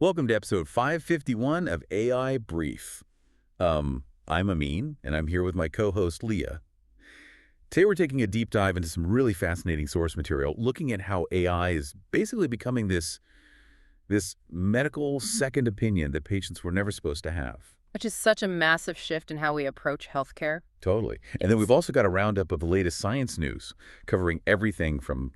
Welcome to episode 551 of AI Brief. I'm Amin, and I'm here with my co-host Leah. Today we're taking a deep dive into some really fascinating source material, looking at how AI is basically becoming this medical second opinion that patients were never supposed to have. Which is such a massive shift in how we approach healthcare. Totally. And then we've also got a roundup of the latest science news, covering everything from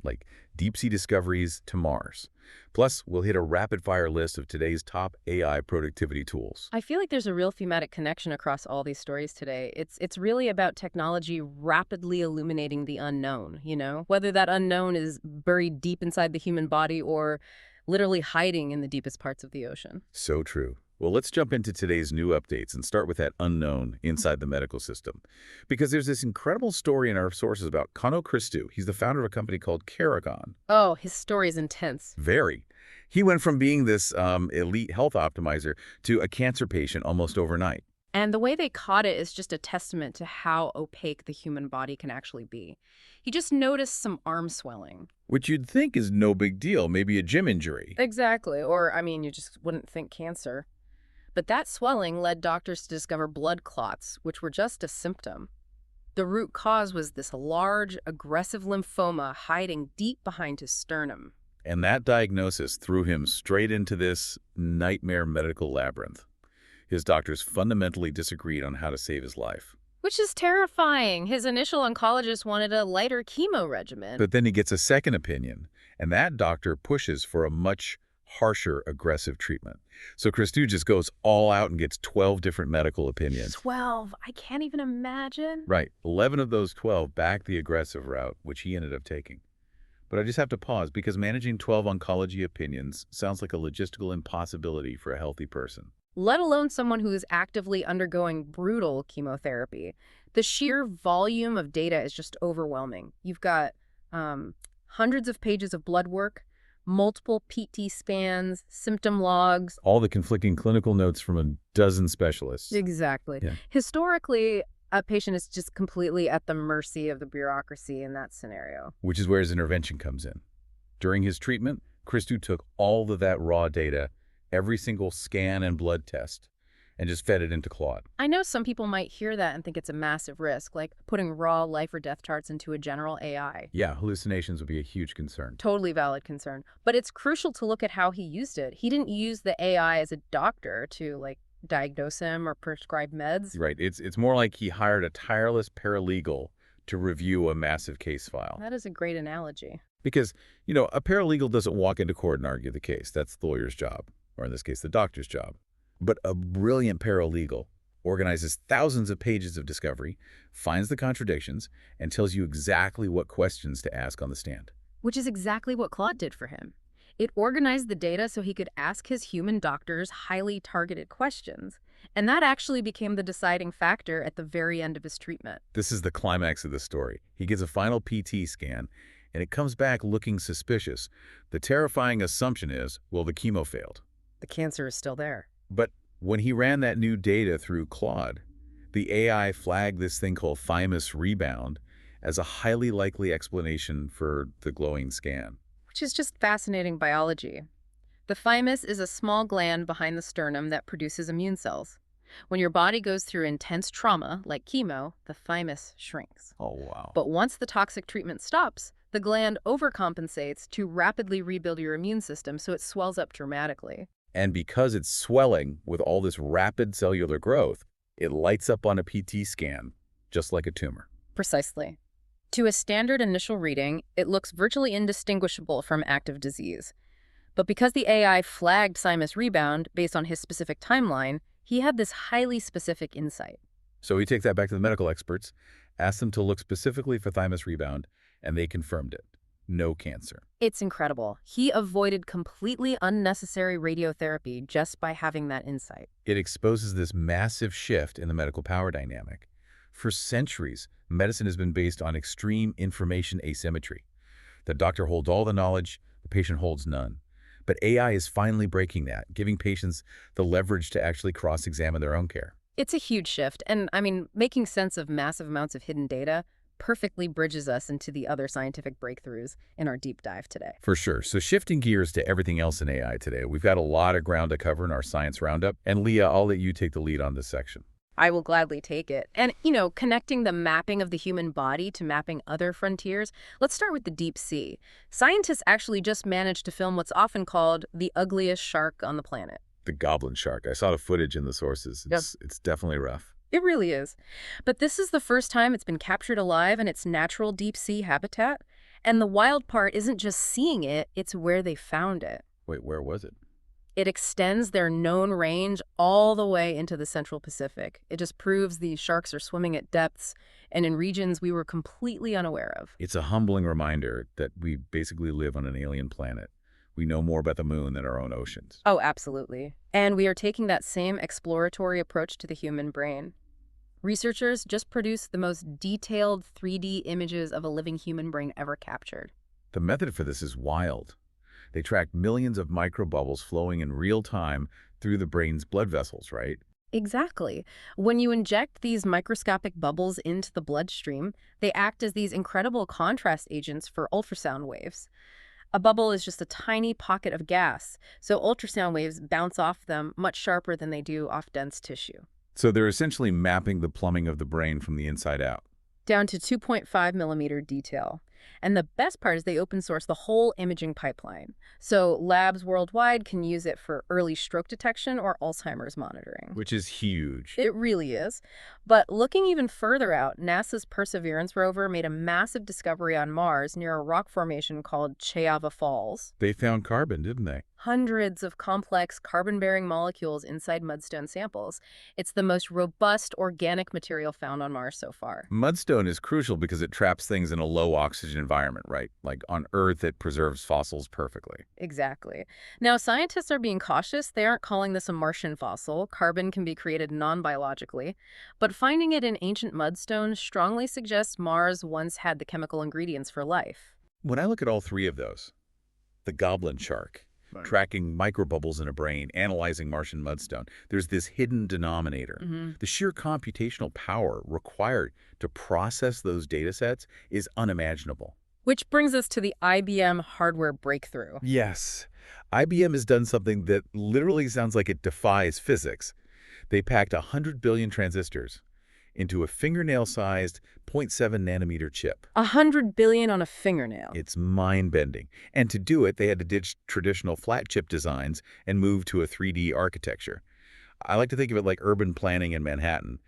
deep-sea discoveries to Mars. Plus, we'll hit a rapid-fire list of today's top AI productivity tools. I feel like there's a real thematic connection across all these stories today. It's really about technology rapidly illuminating the unknown, Whether that unknown is buried deep inside the human body or literally hiding in the deepest parts of the ocean. So true. Well, let's jump into today's new updates and start with that unknown inside the medical system. Because there's this incredible story in our sources about Conno Christou. He's the founder of a company called Keragon. Oh, his story is intense. Very. He went from being this elite health optimizer to a cancer patient almost overnight. And the way they caught it is just a testament to how opaque the human body can actually be. He just noticed some arm swelling. Which you'd think is no big deal, maybe a gym injury. Exactly. Or, you just wouldn't think cancer. But that swelling led doctors to discover blood clots, which were just a symptom. The root cause was this large, aggressive lymphoma hiding deep behind his sternum. And that diagnosis threw him straight into this nightmare medical labyrinth. His doctors fundamentally disagreed on how to save his life. Which is terrifying. His initial oncologist wanted a lighter chemo regimen. But then he gets a second opinion, and that doctor pushes for a much harsher, aggressive treatment. So Christou just goes all out and gets 12 different medical opinions. 12? I can't even imagine. Right. 11 of those 12 backed the aggressive route, which he ended up taking. But I just have to pause because managing 12 oncology opinions sounds like a logistical impossibility for a healthy person. Let alone someone who is actively undergoing brutal chemotherapy. The sheer volume of data is just overwhelming. You've got hundreds of pages of blood work, multiple PT scans, symptom logs. All the conflicting clinical notes from a dozen specialists. Exactly. Yeah. Historically, a patient is just completely at the mercy of the bureaucracy in that scenario. Which is where his intervention comes in. During his treatment, Christou took all of that raw data, every single scan and blood test, and just fed it into Claude. I know some people might hear that and think it's a massive risk, like putting raw life or death charts into a general AI. Yeah, hallucinations would be a huge concern. Totally valid concern. But it's crucial to look at how he used it. He didn't use the AI as a doctor to, diagnose him or prescribe meds. Right. It's more like he hired a tireless paralegal to review a massive case file. That is a great analogy. Because, a paralegal doesn't walk into court and argue the case. That's the lawyer's job, or in this case, the doctor's job. But a brilliant paralegal organizes thousands of pages of discovery, finds the contradictions, and tells you exactly what questions to ask on the stand. Which is exactly what Claude did for him. It organized the data so he could ask his human doctors highly targeted questions. And that actually became the deciding factor at the very end of his treatment. This is the climax of the story. He gets a final PT scan, and it comes back looking suspicious. The terrifying assumption is, well, the chemo failed. The cancer is still there. But when he ran that new data through Claude, the AI flagged this thing called thymus rebound as a highly likely explanation for the glowing scan. Which is just fascinating biology. The thymus is a small gland behind the sternum that produces immune cells. When your body goes through intense trauma, like chemo, the thymus shrinks. Oh, wow. But once the toxic treatment stops, the gland overcompensates to rapidly rebuild your immune system so it swells up dramatically. And because it's swelling with all this rapid cellular growth, it lights up on a PT scan, just like a tumor. Precisely. To a standard initial reading, it looks virtually indistinguishable from active disease. But because the AI flagged thymus rebound based on his specific timeline, he had this highly specific insight. So he takes that back to the medical experts, asked them to look specifically for thymus rebound, and they confirmed it. No cancer. It's incredible. He avoided completely unnecessary radiotherapy just by having that insight. It exposes this massive shift in the medical power dynamic. For centuries, medicine has been based on extreme information asymmetry. The doctor holds all the knowledge, the patient holds none. But AI is finally breaking that, giving patients the leverage to actually cross-examine their own care. It's a huge shift, and making sense of massive amounts of hidden data, perfectly bridges us into the other scientific breakthroughs in our deep dive today. For sure. So shifting gears to everything else in AI today, we've got a lot of ground to cover in our science roundup. And Leah, I'll let you take the lead on this section. I will gladly take it. And, connecting the mapping of the human body to mapping other frontiers, let's start with the deep sea. Scientists actually just managed to film what's often called the ugliest shark on the planet. The goblin shark. I saw the footage in the sources. It's definitely rough. It really is. But this is the first time it's been captured alive in its natural deep sea habitat. And the wild part isn't just seeing it, it's where they found it. Wait, where was it? It extends their known range all the way into the Central Pacific. It just proves these sharks are swimming at depths and in regions we were completely unaware of. It's a humbling reminder that we basically live on an alien planet. We know more about the moon than our own oceans. Oh, absolutely. And we are taking that same exploratory approach to the human brain. Researchers just produced the most detailed 3D images of a living human brain ever captured. The method for this is wild. They track millions of microbubbles flowing in real time through the brain's blood vessels, right? Exactly. When you inject these microscopic bubbles into the bloodstream, they act as these incredible contrast agents for ultrasound waves. A bubble is just a tiny pocket of gas, so ultrasound waves bounce off them much sharper than they do off dense tissue. So they're essentially mapping the plumbing of the brain from the inside out. Down to 2.5 millimeter detail. And the best part is they open source the whole imaging pipeline. So labs worldwide can use it for early stroke detection or Alzheimer's monitoring. Which is huge. It really is. But looking even further out, NASA's Perseverance rover made a massive discovery on Mars near a rock formation called Cheava Falls. They found carbon, didn't they? Hundreds of complex carbon-bearing molecules inside mudstone samples. It's the most robust organic material found on Mars so far. Mudstone is crucial because it traps things in a low oxygen environment, right? Like on Earth, it preserves fossils perfectly. Exactly. Now, scientists are being cautious. They aren't calling this a Martian fossil. Carbon can be created non-biologically. But finding it in ancient mudstone strongly suggests Mars once had the chemical ingredients for life. When I look at all three of those, the goblin shark, tracking microbubbles in a brain, analyzing Martian mudstone, there's this hidden denominator. The sheer computational power required to process those data sets is unimaginable. Which brings us to the IBM hardware breakthrough. Yes. IBM has done something that literally sounds like it defies physics. They packed 100 billion transistors into a fingernail-sized 0.7 nanometer chip. 100 billion on a fingernail. It's mind-bending. And to do it, they had to ditch traditional flat chip designs and move to a 3D architecture. I like to think of it like urban planning in Manhattan.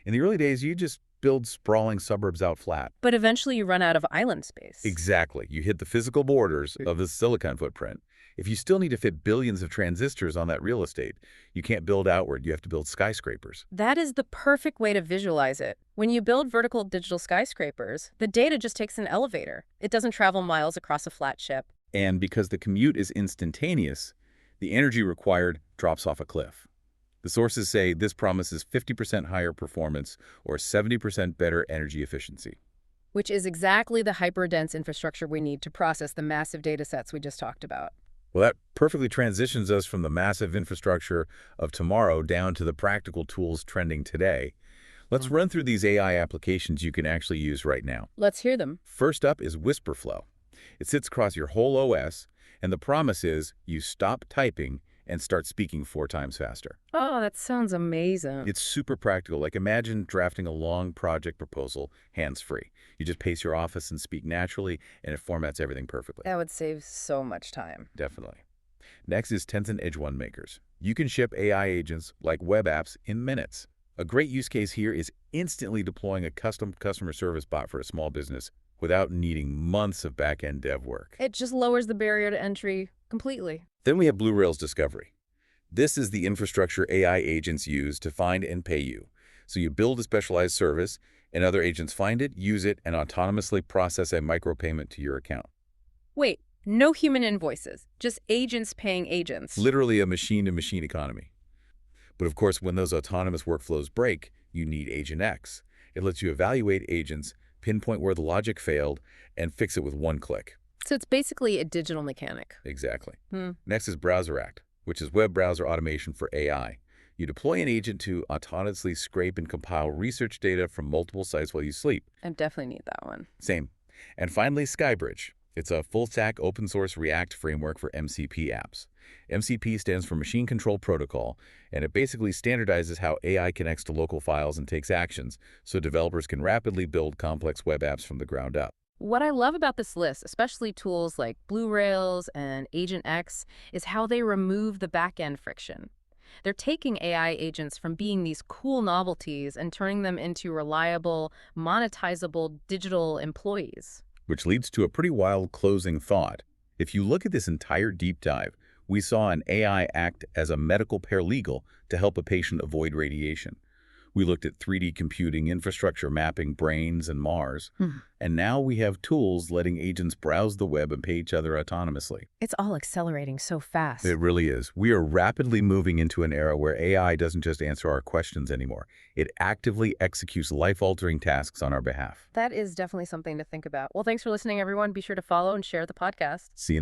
In the early days, you just build sprawling suburbs out flat. But eventually you run out of island space. Exactly. You hit the physical borders of the silicon footprint. If you still need to fit billions of transistors on that real estate, you can't build outward. You have to build skyscrapers. That is the perfect way to visualize it. When you build vertical digital skyscrapers, the data just takes an elevator. It doesn't travel miles across a flat chip. And because the commute is instantaneous, the energy required drops off a cliff. The sources say this promises 50% higher performance or 70% better energy efficiency. Which is exactly the hyperdense infrastructure we need to process the massive data sets we just talked about. Well, that perfectly transitions us from the massive infrastructure of tomorrow down to the practical tools trending today. Let's run through these AI applications you can actually use right now. Let's hear them. First up is Wispr Flow. It sits across your whole OS, and the promise is you stop typing and start speaking 4 times faster. Oh, that sounds amazing. It's super practical. Like imagine drafting a long project proposal hands-free. You just pace your office and speak naturally, and it formats everything perfectly. That would save so much time. Definitely. Next is Tencent EdgeOne Makers. You can ship AI agents like web apps in minutes. A great use case here is instantly deploying a custom customer service bot for a small business without needing months of back-end dev work. It just lowers the barrier to entry completely. Then we have Bluerails Discovery. This is the infrastructure AI agents use to find and pay you. So you build a specialized service, and other agents find it, use it, and autonomously process a micropayment to your account. Wait, no human invoices, just agents paying agents. Literally a machine-to-machine economy. But of course, when those autonomous workflows break, you need AgentX. It lets you evaluate agents, pinpoint where the logic failed, and fix it with one click. So it's basically a digital mechanic. Exactly. Next is BrowserAct, which is web browser automation for AI. You deploy an agent to autonomously scrape and compile research data from multiple sites while you sleep. I definitely need that one. Same. And finally, Skybridge. It's a full-stack open-source React framework for MCP apps. MCP stands for Machine Control Protocol, and it basically standardizes how AI connects to local files and takes actions, so developers can rapidly build complex web apps from the ground up. What I love about this list, especially tools like Bluerails and AgentX, is how they remove the back-end friction. They're taking AI agents from being these cool novelties and turning them into reliable, monetizable digital employees. Which leads to a pretty wild closing thought. If you look at this entire deep dive, we saw an AI act as a medical paralegal to help a patient avoid radiation. We looked at 3D computing, infrastructure mapping, brains, and Mars. And now we have tools letting agents browse the web and pay each other autonomously. It's all accelerating so fast. It really is. We are rapidly moving into an era where AI doesn't just answer our questions anymore. It actively executes life-altering tasks on our behalf. That is definitely something to think about. Well, thanks for listening, everyone. Be sure to follow and share the podcast. See you in